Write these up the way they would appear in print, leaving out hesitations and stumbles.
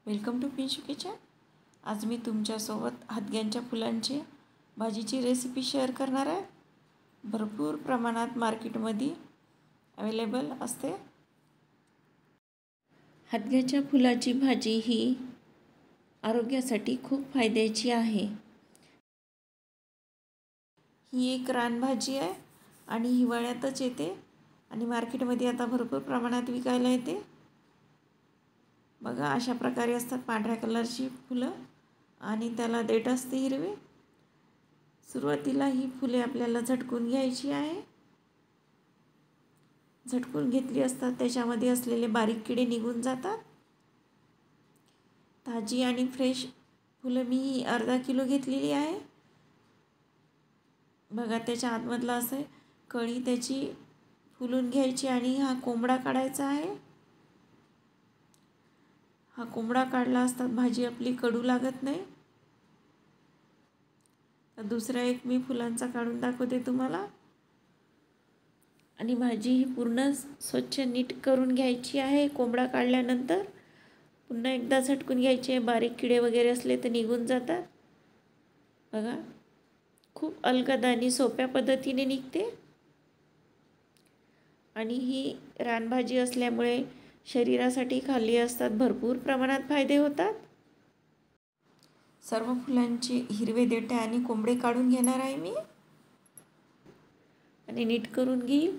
Welcome to पिंशू kitchen. आज मी तुमच्यासोबत हादग्यांच्या फुलांची भाजीची रेसिपी शेअर करणार आहे। भरपूर प्रमाणात मार्केटमध्ये अवेलेबल असते। हादग्याच्या फुलाची भाजी ही आरोग्यासाठी खूप फायद्याची आहे। ही एक रानभाजी आहे आणि हिवाळ्यातच येते आणि मार्केटमध्ये आता भरपूर प्रमाणात विकायला येते। बघा, अशा प्रकारे असतात पांढऱ्या कलरची फुलं आणि त्याला देठ असते हिरवे। सुरुवातीला ही फुले आपल्याला झटकून घ्यायची आहे। झटकून घेतली असतात त्याच्यामध्ये असलेले बारीक किडे निघून जातात। ताजी आणि फ्रेश फुलं मी अर्धा किलो घेतलेली आहे। बघा, त्याच्या आतमधला असं कळी त्याची फुलून घ्यायची आणि हा कोंबडा काढायचा आहे। हा कोंबडा काढला असतात भाजी आपली कडू लागत नाही। तर दुसरा एक मी फुलांचा काढून दाखवते तुम्हाला। आणि भाजी ही पूर्ण स्वच्छ नीट करून घ्यायची आहे। कोंबडा काढल्यानंतर पुन्हा एकदा झटकून घ्यायची आहे। बारीक किडे वगैरे असले तर निघून जातात। बघा, खूप अलगद आणि सोप्या पद्धतीने निघते आणि ही रानभाजी असल्यामुळे शरीरासाठी खाल्ली असतात भरपूर प्रमाणात फायदे होतात। सर्व फुलांची हिरवे देठे आणि कोंबडे काढून घेणार आहे मी आणि नीट करून घेईल।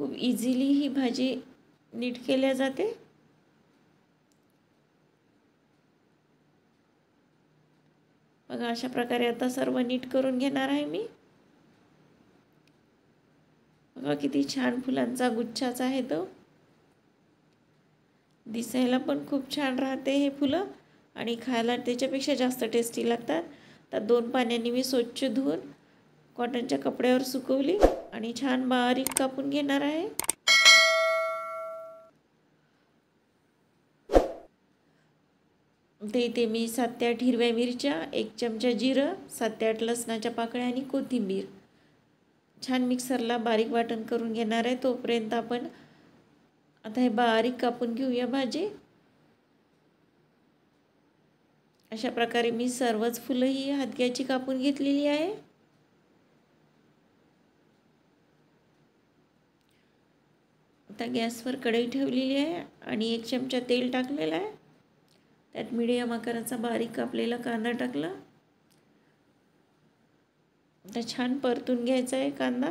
खूप इझिली ही भाजी नीट केल्या जाते। बघा, अशा प्रकारे आता सर्व नीट करून घेणार आहे मी। बघा, किती छान फुलांचा गुच्छाच आहे तो। दिसायला पण खूप छान राहते हे फुलं आणि खायला त्याच्यापेक्षा जास्त टेस्टी लागतात। तर 2 पाण्याने मी स्वच्छ धुवून कॉटनच्या कपड्यावर सुकवली आणि छान बारीक कापून घेणार आहे। इथे मी 7 ते 8 हिरव्या मिरच्या, 1 चमचा जिरं, 7 ते 8 लसणाच्या पाकळ्या आणि कोथिंबीर छान मिक्सरला बारीक वाटण करून घेणार आहे। तोपर्यंत आपण आता हे बारीक कापून घेऊया भाजी। अशा प्रकारे मी सर्वच फुलं ही हादग्याची कापून घेतलेली आहे। आता गॅसवर कढई ठेवलेली आहे आणि 1 चमचा तेल टाकलेला आहे। त्यात मीडियम आकाराचा बारीक कापलेला कांदा टाकला। आता छान परतून घ्यायचा आहे कांदा।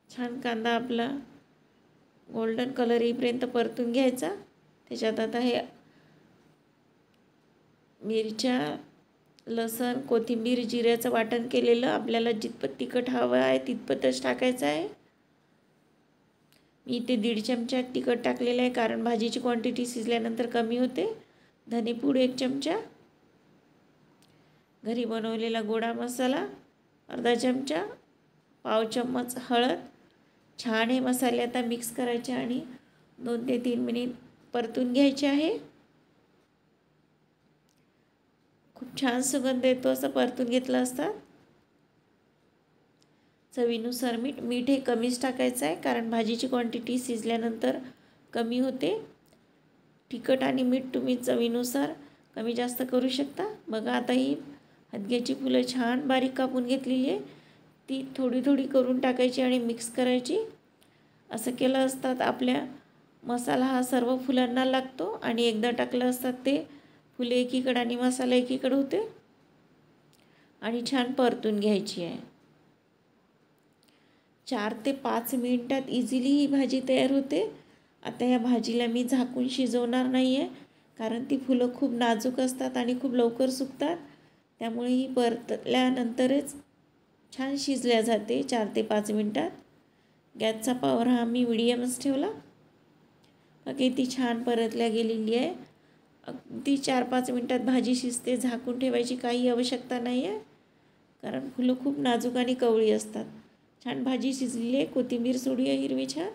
छान कांदा आपला गोल्डन कलर येईपर्यंत परतून घ्यायचा। त्याच्यात आता हे मिरच्या, लसण, कोथिंबीर, जिऱ्याचं वाटण केलेलं आपल्याला जितपत तिखट हवं आहे तितपतच टाकायचं आहे। मी इथे 1.5 चमचा तिखट टाकलेलं आहे कारण भाजीची क्वांटिटी शिजल्यानंतर कमी होते। धनेपूड 1 चमचा, घरी बनवलेला गोडा मसाला अर्धा चमचा, पाव चम्मच हळद। छान हे मसाले आता मिक्स करायचे आणि 2 ते 3 मिनिट परतून घ्यायचे आहे। खूप छान सुगंध येतो असं परतून घेतलं असता। चवीनुसार मीठ हे कमीच टाकायचं आहे कारण भाजीची क्वांटिटी शिजल्यानंतर कमी होते। तिखट आणि मीठ तुम्ही चवीनुसार कमी जास्त करू शकता। बघा, आता ही हादग्याची फुलं छान बारीक कापून घेतलेली आहे। ती थोडी थोडी करून टाकायची आणि मिक्स करायची। असं केलं असतात आपल्या मसाला हा सर्व फुलांना लागतो आणि एकदा टाकलं असतात ते फुले एकीकडे आणि मसाला एकीकडे होते आणि छान परतून घ्यायची आहे। 4 ते 5 मिनिटात इझिली ही भाजी तयार होते। आता या भाजीला मी झाकून शिजवणार नाही आहे कारण ती फुलं खूप नाजूक असतात आणि खूप लवकर सुकतात। त्यामुळे ही परतल्यानंतरच छान शिजल्या जाते 4 ते 5 मिनिटात। गॅसचा पॉवर हा मी मीडियमच ठेवला। बाकी ती छान परतल्या गेलेली आहे। अगदी 4-5 मिनिटात भाजी शिजते। झाकून ठेवायची काही आवश्यकता नाही आहे कारण फुलं खूप नाजूक आणि कवळी असतात। छान भाजी शिजलेली आहे। कोथिंबीर सोडूया हिरवी छान।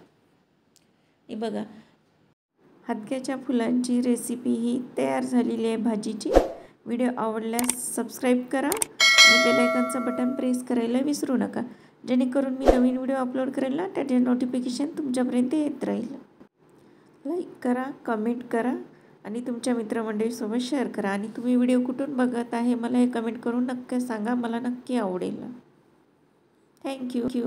हे बघा, हादग्याच्या फुलांची रेसिपी ही तयार झालेली आहे भाजीची। व्हिडिओ आवडल्यास सबस्क्राईब करा आणि बेल आयकॉनचं बटन प्रेस करायला विसरू नका। जेणेकरून मी नवीन व्हिडिओ अपलोड करेल ना त्याचे नोटिफिकेशन तुमच्यापर्यंत येत राहील. लाईक करा, कमेंट करा आणि तुमच्या मित्रमंडळीसोबत शेअर करा. आणि तुम्ही व्हिडिओ कुठून बघत आहे मला हे कमेंट करून नक्की सांगा, मला नक्की आवडेल. थँक्यू.